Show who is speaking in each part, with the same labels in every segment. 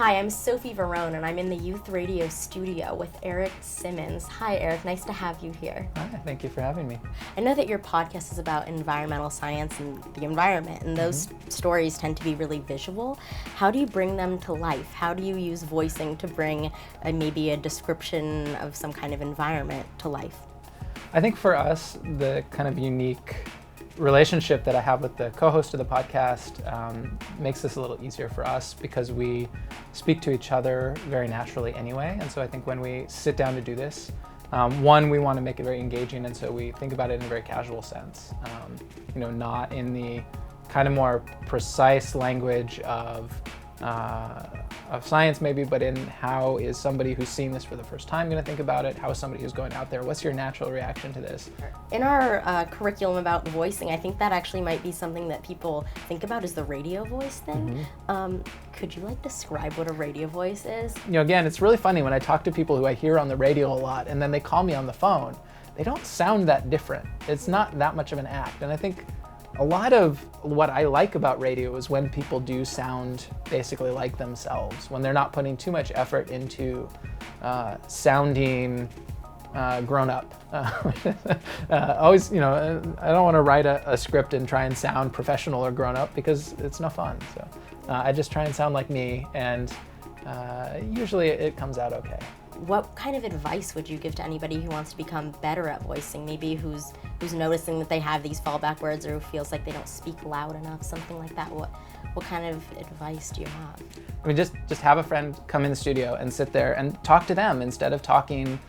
Speaker 1: Hi, I'm Sophie Verone, and I'm in the Youth Radio studio with Eric Simmons. Hi, Eric. Nice to have you here.
Speaker 2: Hi, thank you for having me.
Speaker 1: I know that your podcast is about environmental science and the environment, and those stories tend to be really visual. How do you bring them to life? How do you use voicing to bring maybe a description of some kind of environment to life?
Speaker 2: I think for us, the kind of unique relationship that I have with the co-host of the podcast makes this a little easier for us because we speak to each other very naturally anyway. And so I think when we sit down to do this, one, we want to make it very engaging, and so we think about it in a very casual sense, not in the kind of more precise language of science maybe, but in how is somebody who's seeing this for the first time going to think about it? How is somebody who's going out there? What's your natural reaction to this?
Speaker 1: In our curriculum about voicing, I think that actually might be something that people think about is the radio voice thing. Could you describe what a radio voice is?
Speaker 2: Again, it's really funny when I talk to people who I hear on the radio a lot and then they call me on the phone. They don't sound that different. It's not that much of an act. And I think a lot of what I like about radio is when people do sound basically like themselves, when they're not putting too much effort into sounding grown up. Always, I don't want to write a script and try and sound professional or grown up because it's no fun. So I just try and sound like me, and usually it comes out okay.
Speaker 1: What kind of advice would you give to anybody who wants to become better at voicing? Maybe who's noticing that they have these fallback words, or who feels like they don't speak loud enough, something like that. What kind of advice do you have?
Speaker 2: I mean, just have a friend come in the studio and sit there and talk to them instead of talking.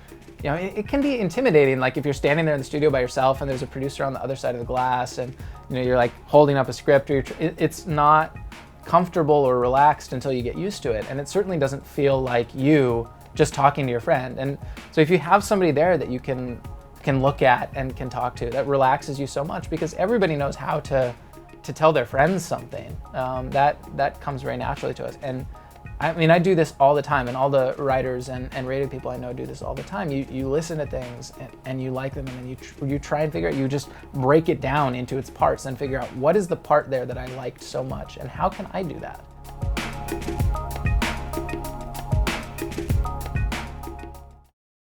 Speaker 2: It can be intimidating, like if you're standing there in the studio by yourself and there's a producer on the other side of the glass, and you're holding up a script, or it's not comfortable or relaxed until you get used to it, and it certainly doesn't feel like you just talking to your friend. And so if you have somebody there that you can look at and can talk to, that relaxes you so much, because everybody knows how to tell their friends something. That comes very naturally to us. And I mean, I do this all the time, and all the writers and radio people I know do this all the time. You listen to things and you like them, and then you try and figure out, you just break it down into its parts and figure out what is the part there that I liked so much, and how can I do that?